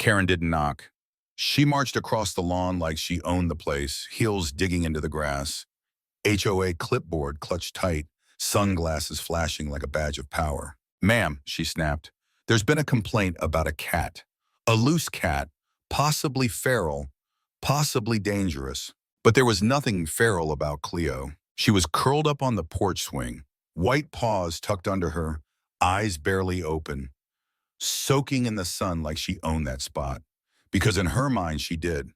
Karen didn't knock. She marched across the lawn like she owned the place, heels digging into the grass. HOA clipboard clutched tight, sunglasses flashing like a badge of power. "Ma'am," she snapped, "there's been a complaint about a cat. A loose cat, possibly feral, possibly dangerous." But there was nothing feral about Cleo. She was curled up on the porch swing, white paws tucked under her, eyes barely open, soaking in the sun like she owned that spot. Because in her mind, she did.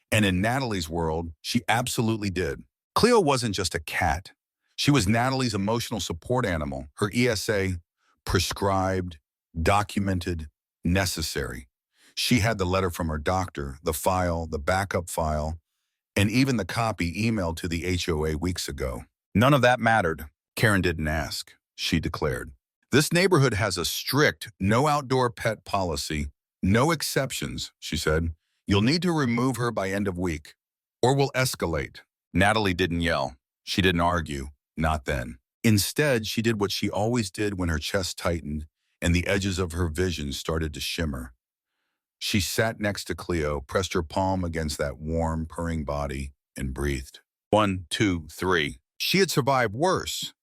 And in Natalie's world, she absolutely did. Cleo wasn't just a cat. She was Natalie's emotional support animal, her ESA, prescribed, documented, necessary. She had the letter from her doctor, the file, the backup file, and even the copy emailed to the HOA weeks ago. None of that mattered. Karen didn't ask, she declared. "This neighborhood has a strict no outdoor pet policy. No exceptions," she said. "You'll need to remove her by end of week, or we'll escalate." Natalie didn't yell. She didn't argue. Not then. Instead, she did what she always did when her chest tightened and the edges of her vision started to shimmer. She sat next to Cleo, pressed her palm against that warm, purring body, and breathed. 1, 2, 3. She had survived worse.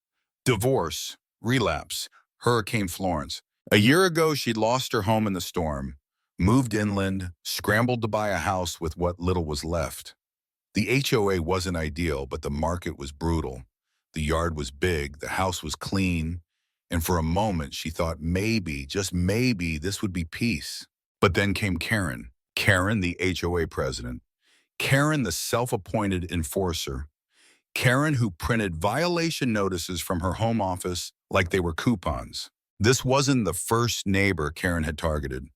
Divorce, relapse, Hurricane Florence. A year ago, she'd lost her home in the storm, moved inland, scrambled to buy a house with what little was left. The HOA wasn't ideal, but the market was brutal. The yard was big, the house was clean, and for a moment she thought maybe, just maybe, this would be peace. But then came Karen. Karen, the HOA president. Karen, the self-appointed enforcer. Karen, who printed violation notices from her home office like they were coupons. This wasn't the first neighbor Karen had targeted,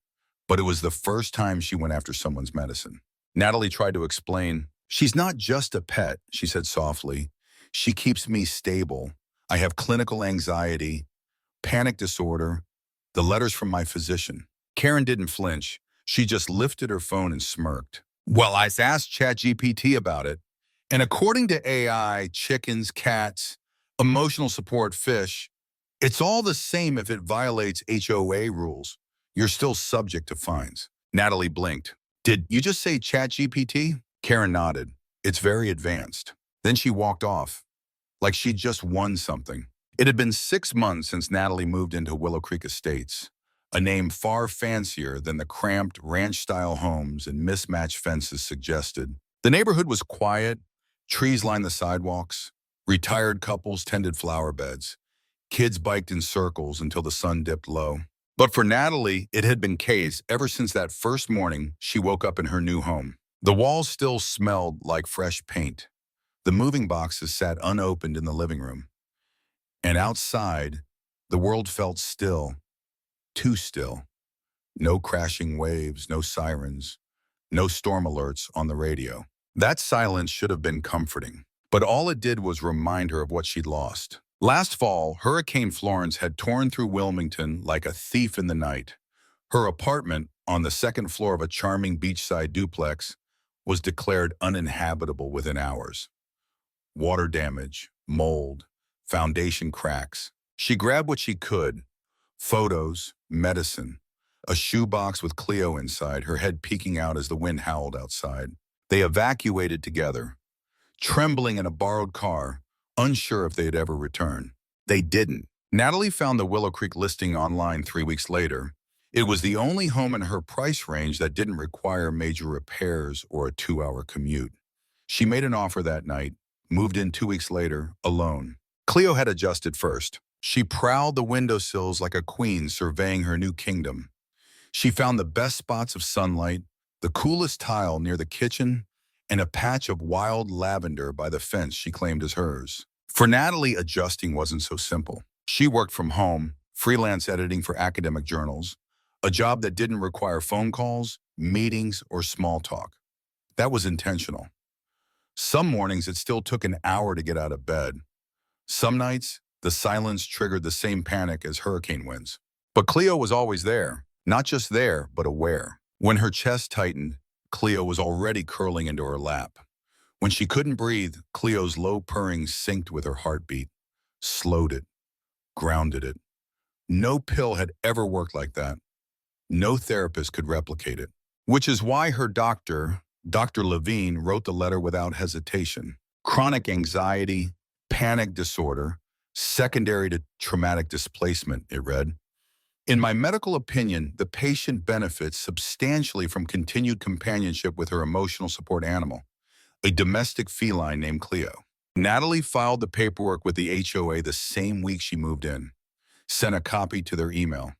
but it was the first time she went after someone's medicine. Natalie tried to explain. "She's not just a pet," she said softly. "She keeps me stable. I have clinical anxiety, panic disorder, the letters from my physician." Karen didn't flinch. She just lifted her phone and smirked. "Well, I asked ChatGPT about it, and according to AI, chickens, cats, emotional support fish, it's all the same if it violates HOA rules. You're still subject to fines." Natalie blinked. "Did you just say ChatGPT?" Karen nodded. "It's very advanced." Then she walked off, like she'd just won something. It had been 6 months since Natalie moved into Willow Creek Estates, a name far fancier than the cramped ranch-style homes and mismatched fences suggested. The neighborhood was quiet, trees lined the sidewalks, retired couples tended flower beds, kids biked in circles until the sun dipped low. But for Natalie, it had been chaos ever since that first morning she woke up in her new home. The walls still smelled like fresh paint. The moving boxes sat unopened in the living room. And outside, the world felt still, too still. No crashing waves, no sirens, no storm alerts on the radio. That silence should have been comforting, but all it did was remind her of what she'd lost. Last fall, Hurricane Florence had torn through Wilmington like a thief in the night. Her apartment, on the second floor of a charming beachside duplex, was declared uninhabitable within hours. Water damage, mold, foundation cracks. She grabbed what she could: photos, medicine, a shoebox with Cleo inside, her head peeking out as the wind howled outside. They evacuated together, trembling in a borrowed car, unsure if they'd ever return. They didn't. Natalie found the Willow Creek listing online 3 weeks later. It was the only home in her price range that didn't require major repairs or a 2-hour commute. She made an offer that night, moved in 2 weeks later, alone. Cleo had adjusted first. She prowled the windowsills like a queen surveying her new kingdom. She found the best spots of sunlight, the coolest tile near the kitchen, and a patch of wild lavender by the fence she claimed as hers. For Natalie, adjusting wasn't so simple. She worked from home, freelance editing for academic journals, a job that didn't require phone calls, meetings, or small talk. That was intentional. Some mornings it still took an hour to get out of bed. Some nights, the silence triggered the same panic as hurricane winds. But Cleo was always there, not just there, but aware. When her chest tightened, Cleo was already curling into her lap. When she couldn't breathe, Cleo's low purring synced with her heartbeat, slowed it, grounded it. No pill had ever worked like that. No therapist could replicate it. Which is why her doctor, Dr. Levine, wrote the letter without hesitation. Chronic anxiety, panic disorder, secondary to traumatic displacement, it read. In my medical opinion, the patient benefits substantially from continued companionship with her emotional support animal, a domestic feline named Cleo. Natalie filed the paperwork with the HOA the same week she moved in, sent a copy to their email,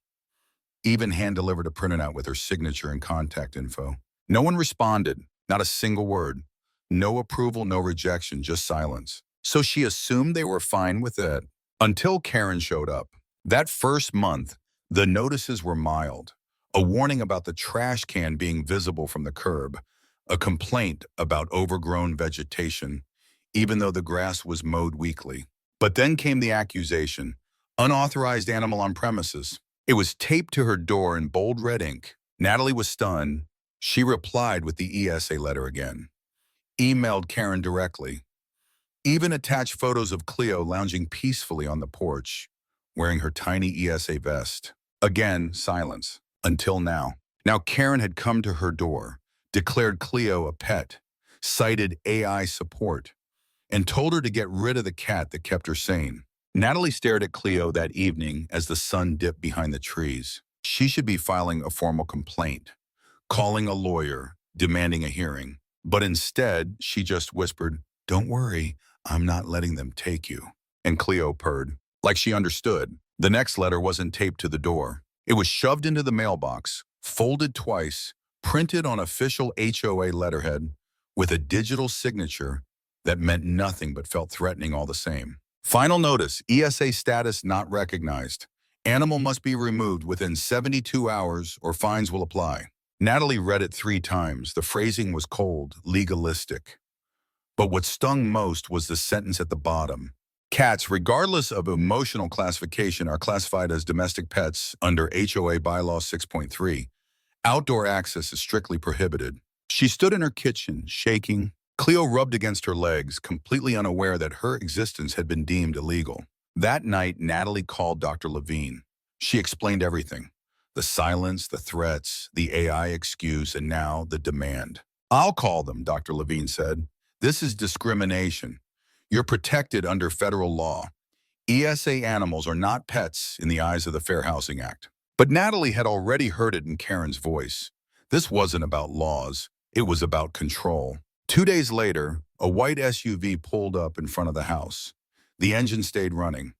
even hand-delivered a printout with her signature and contact info. No one responded, not a single word. No approval, no rejection, just silence. So she assumed they were fine with it until Karen showed up. That first month, the notices were mild. A warning about the trash can being visible from the curb, a complaint about overgrown vegetation, even though the grass was mowed weekly. But then came the accusation, unauthorized animal on premises. It was taped to her door in bold red ink. Natalie was stunned. She replied with the ESA letter again, emailed Karen directly, even attached photos of Cleo lounging peacefully on the porch, wearing her tiny ESA vest. Again, silence, until now. Now Karen had come to her door, declared Cleo a pet, cited AI support, and told her to get rid of the cat that kept her sane. Natalie stared at Cleo that evening as the sun dipped behind the trees. She should be filing a formal complaint, calling a lawyer, demanding a hearing. But instead, she just whispered, "Don't worry, I'm not letting them take you." And Cleo purred, like she understood. The next letter wasn't taped to the door. It was shoved into the mailbox, folded twice, printed on official HOA letterhead, with a digital signature that meant nothing but felt threatening all the same. Final notice, ESA status not recognized. Animal must be removed within 72 hours or fines will apply. Natalie read it 3 times. The phrasing was cold, legalistic. But what stung most was the sentence at the bottom. Cats, regardless of emotional classification, are classified as domestic pets under HOA Bylaw 6.3. Outdoor access is strictly prohibited. She stood in her kitchen, shaking. Cleo rubbed against her legs, completely unaware that her existence had been deemed illegal. That night, Natalie called Dr. Levine. She explained everything. The silence, the threats, the AI excuse, and now the demand. "I'll call them," Dr. Levine said. "This is discrimination. You're protected under federal law. ESA animals are not pets in the eyes of the Fair Housing Act." But Natalie had already heard it in Karen's voice. This wasn't about laws. It was about control. 2 days later, a white SUV pulled up in front of the house. The engine stayed running.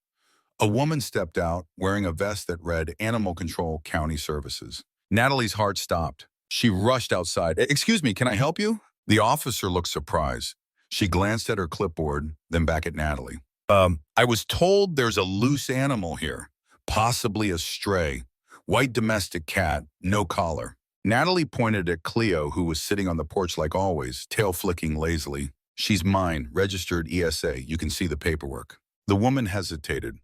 A woman stepped out, wearing a vest that read Animal Control County Services. Natalie's heart stopped. She rushed outside. "Excuse me, can I help you?" The officer looked surprised. She glanced at her clipboard, then back at Natalie. I was told there's a loose animal here, possibly a stray. White domestic cat, no collar." Natalie pointed at Cleo, who was sitting on the porch like always, tail flicking lazily. "She's mine, registered ESA. You can see the paperwork." The woman hesitated.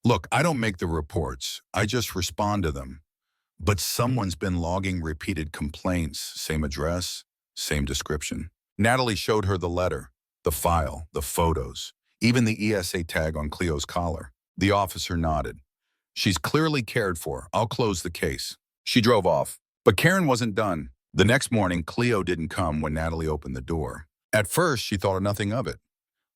"Look, I don't make the reports. I just respond to them. But someone's been logging repeated complaints, same address, same description." Natalie showed her the letter, the file, the photos, even the ESA tag on Cleo's collar. The officer nodded. "She's clearly cared for. I'll close the case." She drove off. But Karen wasn't done. The next morning, Cleo didn't come when Natalie opened the door. At first, she thought nothing of it.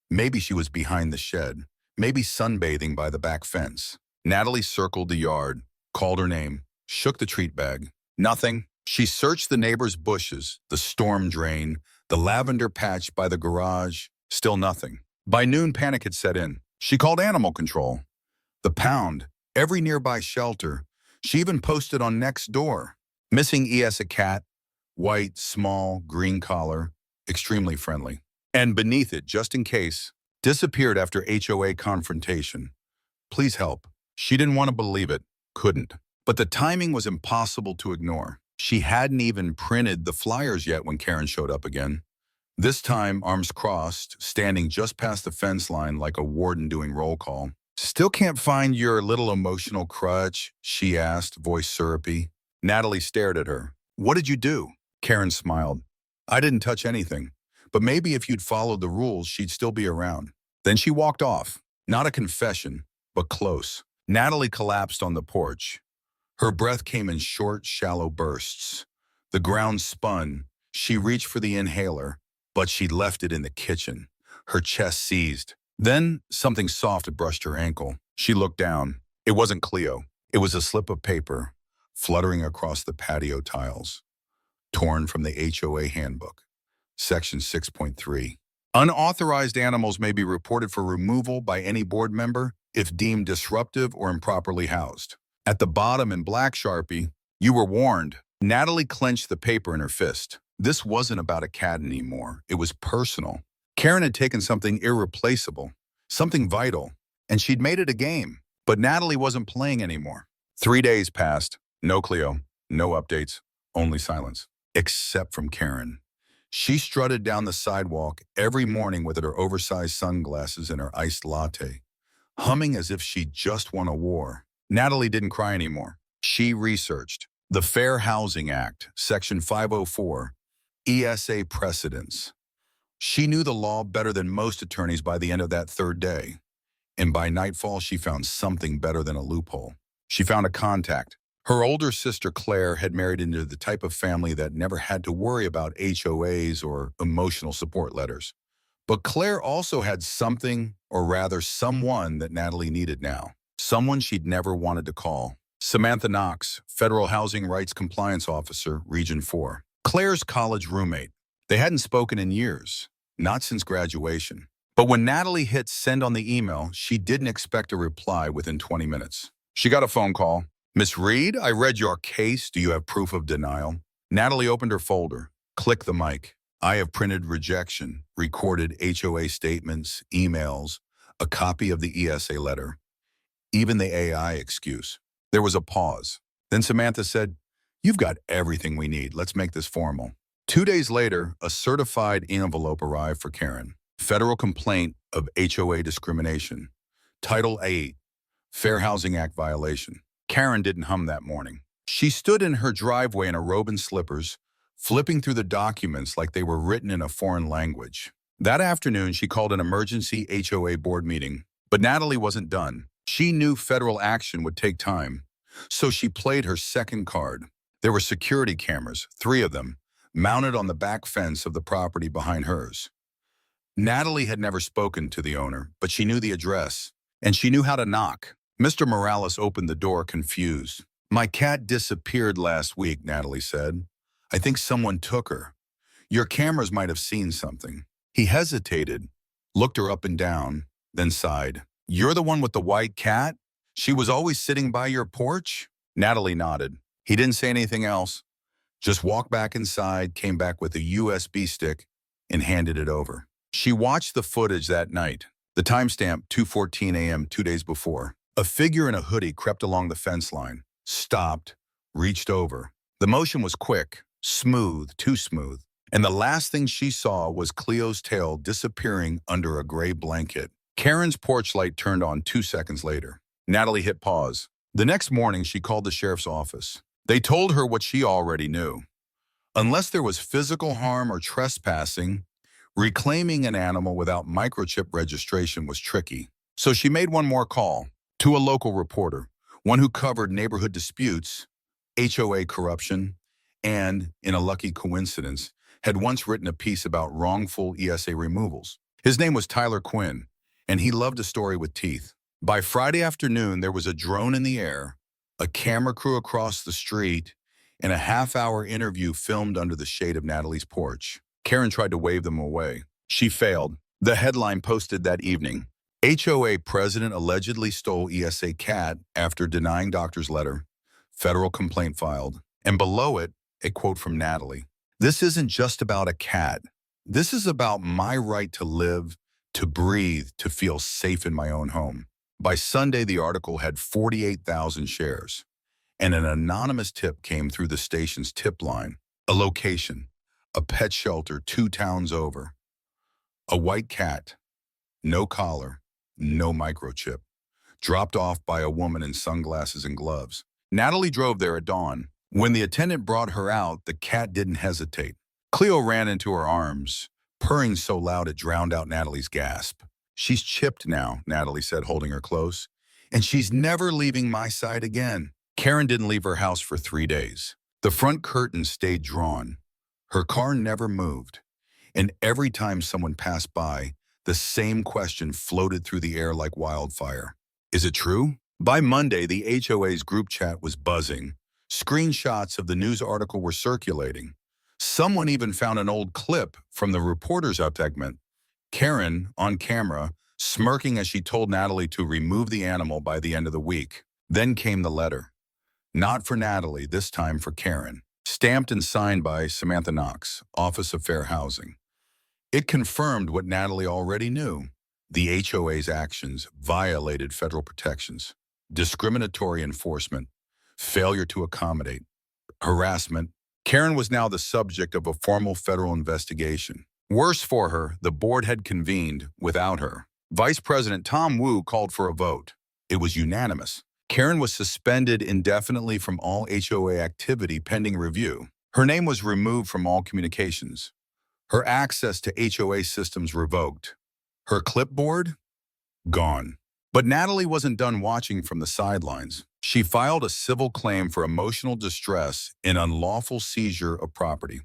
Maybe she was behind the shed, maybe sunbathing by the back fence. Natalie circled the yard, called her name, shook the treat bag. Nothing. She searched the neighbor's bushes, the storm drain, the lavender patch by the garage. Still nothing. By noon, panic had set in. She called animal control. The pound, every nearby shelter. She even posted on Nextdoor. Missing ESA cat, white, small, green collar, extremely friendly. And beneath it, just in case, disappeared after HOA confrontation. Please help. She didn't want to believe it, couldn't. But the timing was impossible to ignore. She hadn't even printed the flyers yet when Karen showed up again. This time, arms crossed, standing just past the fence line like a warden doing roll call. "Still can't find your little emotional crutch?" she asked, voice syrupy. Natalie stared at her. "What did you do?" Karen smiled. "I didn't touch anything, but maybe if you'd followed the rules, she'd still be around." Then she walked off. Not a confession, but close. Natalie collapsed on the porch. Her breath came in short, shallow bursts. The ground spun. She reached for the inhaler, but she'd left it in the kitchen. Her chest seized. Then something soft brushed her ankle. She looked down. It wasn't Cleo. It was a slip of paper fluttering across the patio tiles, torn from the HOA handbook. Section 6.3. Unauthorized animals may be reported for removal by any board member if deemed disruptive or improperly housed. At the bottom in black Sharpie, you were warned. Natalie clenched the paper in her fist. This wasn't about a cat anymore. It was personal. Karen had taken something irreplaceable, something vital, and she'd made it a game. But Natalie wasn't playing anymore. 3 days passed. No Cleo, no updates, only silence. Except from Karen. She strutted down the sidewalk every morning with her oversized sunglasses and her iced latte, humming as if she'd just won a war. Natalie didn't cry anymore. She researched the Fair Housing Act, Section 504, ESA precedents. She knew the law better than most attorneys by the end of that third day. And by nightfall, she found something better than a loophole. She found a contact. Her older sister, Claire, had married into the type of family that never had to worry about HOAs or emotional support letters. But Claire also had something, or rather someone, that Natalie needed now. Someone she'd never wanted to call. Samantha Knox, Federal Housing Rights Compliance Officer, Region 4. Claire's college roommate. They hadn't spoken in years, not since graduation. But when Natalie hit send on the email, she didn't expect a reply within 20 minutes. She got a phone call. "Miss Reed, I read your case. Do you have proof of denial?" Natalie opened her folder, clicked the mic. "I have printed rejection, recorded HOA statements, emails, a copy of the ESA letter, even the AI excuse." There was a pause. Then Samantha said, "You've got everything we need. Let's make this formal." 2 days later, a certified envelope arrived for Karen. Federal complaint of HOA discrimination. Title 8, Fair Housing Act violation. Karen didn't hum that morning. She stood in her driveway in a robe and slippers, flipping through the documents like they were written in a foreign language. That afternoon, she called an emergency HOA board meeting. But Natalie wasn't done. She knew federal action would take time. So she played her second card. There were security cameras, 3 of them, mounted on the back fence of the property behind hers. Natalie had never spoken to the owner, but she knew the address, and she knew how to knock. Mr. Morales opened the door, confused. "My cat disappeared last week," Natalie said. "I think someone took her. Your cameras might have seen something." He hesitated, looked her up and down, then sighed. "You're the one with the white cat? She was always sitting by your porch?" Natalie nodded. He didn't say anything else. Just walked back inside, came back with a USB stick, and handed it over. She watched the footage that night. The timestamp, 2:14 a.m., 2 days before. A figure in a hoodie crept along the fence line, stopped, reached over. The motion was quick, smooth, too smooth. And the last thing she saw was Cleo's tail disappearing under a gray blanket. Karen's porch light turned on 2 seconds later. Natalie hit pause. The next morning, she called the sheriff's office. They told her what she already knew. Unless there was physical harm or trespassing, reclaiming an animal without microchip registration was tricky. So she made one more call to a local reporter, one who covered neighborhood disputes, HOA corruption, and, in a lucky coincidence, had once written a piece about wrongful ESA removals. His name was Tyler Quinn, and he loved a story with teeth. By Friday afternoon, there was a drone in the air, a camera crew across the street, and a half-hour interview filmed under the shade of Natalie's porch. Karen tried to wave them away. She failed. The headline posted that evening: HOA president allegedly stole ESA cat after denying doctor's letter. Federal complaint filed. And below it, a quote from Natalie. "This isn't just about a cat. This is about my right to live, to breathe, to feel safe in my own home." By Sunday, the article had 48,000 shares. And an anonymous tip came through the station's tip line. A location, a pet shelter 2 towns over. A white cat, no collar, no microchip, dropped off by a woman in sunglasses and gloves. Natalie drove there at dawn. When the attendant brought her out, the cat didn't hesitate. Cleo ran into her arms, purring so loud it drowned out Natalie's gasp. "She's chipped now," Natalie said, holding her close. "And she's never leaving my side again." Karen didn't leave her house for 3 days. The front curtain stayed drawn. Her car never moved. And every time someone passed by, the same question floated through the air like wildfire. Is it true? By Monday, the HOA's group chat was buzzing. Screenshots of the news article were circulating. Someone even found an old clip from the reporter's segment. Karen, on camera, smirking as she told Natalie to remove the animal by the end of the week. Then came the letter. Not for Natalie, this time for Karen. Stamped and signed by Samantha Knox, Office of Fair Housing. It confirmed what Natalie already knew. The HOA's actions violated federal protections, discriminatory enforcement, failure to accommodate, harassment. Karen was now the subject of a formal federal investigation. Worse for her, the board had convened without her. Vice President Tom Wu called for a vote. It was unanimous. Karen was suspended indefinitely from all HOA activity pending review. Her name was removed from all communications. Her access to HOA systems revoked. Her clipboard? Gone. But Natalie wasn't done watching from the sidelines. She filed a civil claim for emotional distress and unlawful seizure of property.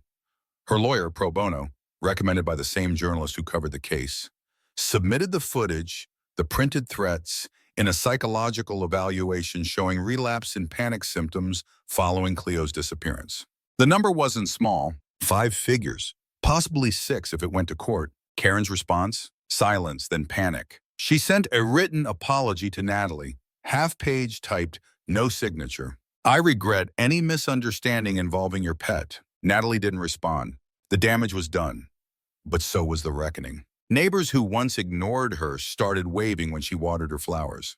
Her lawyer, pro bono, recommended by the same journalist who covered the case, submitted the footage, the printed threats, and a psychological evaluation showing relapse in panic symptoms following Cleo's disappearance. The number wasn't small, 5 figures, possibly 6 if it went to court. Karen's response? Silence, then panic. She sent a written apology to Natalie, half-page typed, no signature. I regret any misunderstanding involving your pet. Natalie didn't respond. The damage was done, but so was the reckoning. Neighbors who once ignored her started waving when she watered her flowers.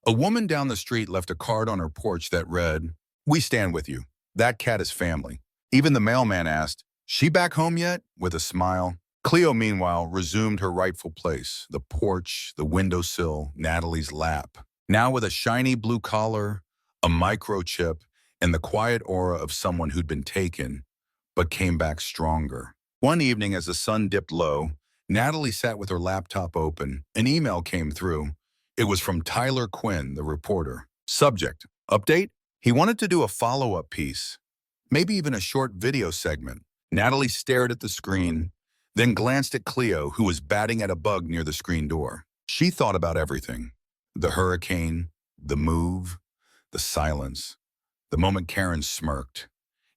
A woman down the street left a card on her porch that read, "We stand with you. That cat is family." Even the mailman asked, "She back home yet?" with a smile. Cleo, meanwhile, resumed her rightful place, the porch, the windowsill, Natalie's lap. Now with a shiny blue collar, a microchip, and the quiet aura of someone who'd been taken, but came back stronger. One evening as the sun dipped low, Natalie sat with her laptop open. An email came through. It was from Tyler Quinn, the reporter. Subject, update? He wanted to do a follow-up piece, maybe even a short video segment. Natalie stared at the screen, then glanced at Cleo, who was batting at a bug near the screen door. She thought about everything. The hurricane, the move, the silence, the moment Karen smirked,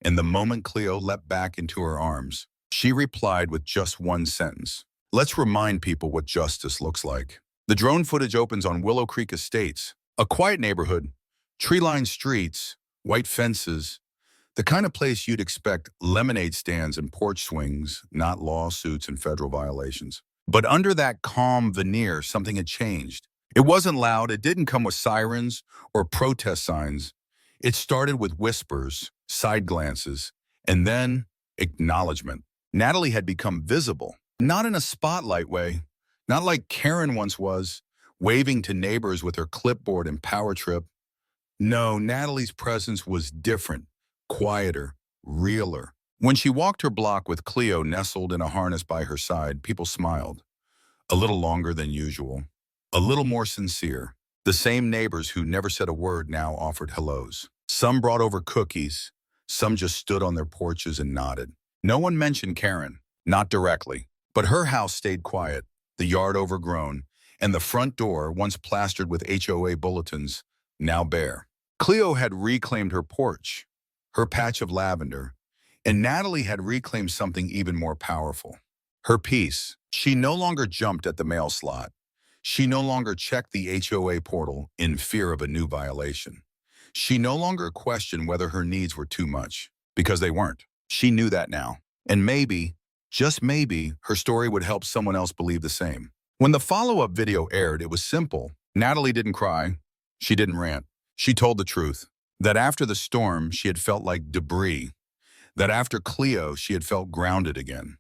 and the moment Cleo leapt back into her arms. She replied with just one sentence. Let's remind people what justice looks like. The drone footage opens on Willow Creek Estates, a quiet neighborhood, tree-lined streets, white fences, the kind of place you'd expect lemonade stands and porch swings, not lawsuits and federal violations. But under that calm veneer, something had changed. It wasn't loud, it didn't come with sirens or protest signs. It started with whispers, side glances, and then acknowledgement. Natalie had become visible, not in a spotlight way, not like Karen once was, waving to neighbors with her clipboard and power trip. No, Natalie's presence was different, quieter, realer. When she walked her block with Cleo nestled in a harness by her side, people smiled. A little longer than usual, a little more sincere. The same neighbors who never said a word now offered hellos. Some brought over cookies, some just stood on their porches and nodded. No one mentioned Karen, not directly, but her house stayed quiet, the yard overgrown, and the front door, once plastered with HOA bulletins, now bare. Cleo had reclaimed her porch, her patch of lavender, and Natalie had reclaimed something even more powerful. Her peace. She no longer jumped at the mail slot. She no longer checked the HOA portal in fear of a new violation. She no longer questioned whether her needs were too much, because they weren't. She knew that now. And maybe, just maybe, her story would help someone else believe the same. When the follow-up video aired, it was simple. Natalie didn't cry. She didn't rant. She told the truth. That after the storm, she had felt like debris. That after Cleo, she had felt grounded again.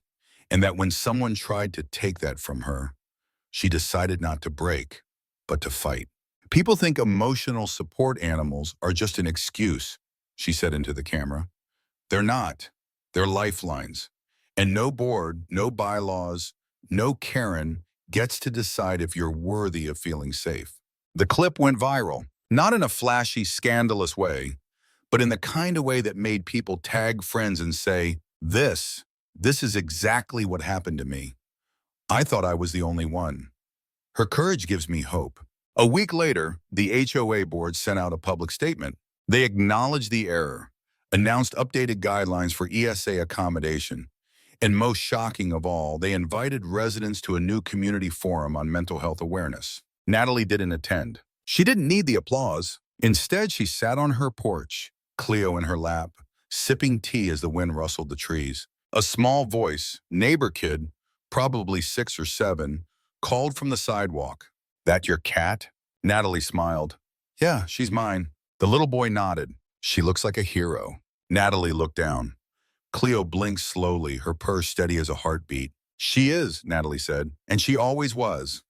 And that when someone tried to take that from her, she decided not to break, but to fight. People think emotional support animals are just an excuse, she said into the camera. They're not. They're lifelines. And no board, no bylaws, no Karen gets to decide if you're worthy of feeling safe. The clip went viral, not in a flashy, scandalous way, but in the kind of way that made people tag friends and say, this is exactly what happened to me. I thought I was the only one. Her courage gives me hope. A week later, the HOA board sent out a public statement. They acknowledged the error, announced updated guidelines for ESA accommodation, and most shocking of all, they invited residents to a new community forum on mental health awareness. Natalie didn't attend. She didn't need the applause. Instead, she sat on her porch, Cleo in her lap, sipping tea as the wind rustled the trees. A small voice, neighbor kid, probably 6 or 7, called from the sidewalk. "That your cat?" Natalie smiled. "Yeah, she's mine." The little boy nodded. "She looks like a hero." Natalie looked down. Cleo blinked slowly, her purse steady as a heartbeat. "She is," Natalie said, "and she always was."